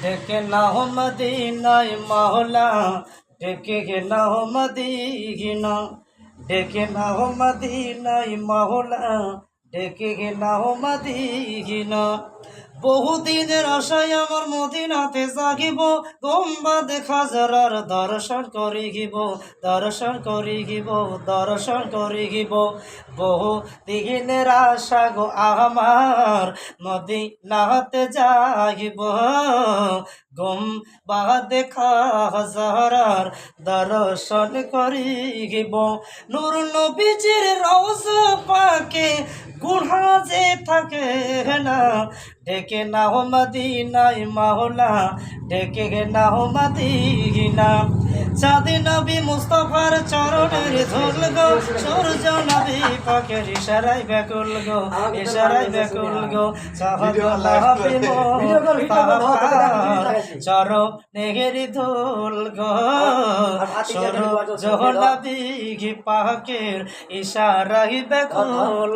ডেকে নাও মদিনায় মাওলা, ডেকে নাও মদিনা, ডেকে নাও মদিনায় মাওলা, ডেকে নাও মদিনা। বহুদিনের আশায় আমার মদিনাতে জাগিব, গম্বাদ খাজরার দর্শন করিব, দর্শন করিব, দর্শন করিব। বহু দিনের আশা গো আমার মদিনাতে যাইব, গম্বাদ খাজরার দর্শন করিব। নূর নবীজির রওজা পাকে গুণা যে থাকে না, ডেকে নাও মদিনায় মাওলা, ডেকে নাও মদিনা। চাঁদে নবী মুস্তাফার চরণের ধুল গো, সূর্য নবী পাকের ইশারায় ব্যাকুল গো, ইশারায় ব্যাকুল গো। চরণের ধুল গো, সূর্য নবী পাকের ইশারায় ব্যাকুল।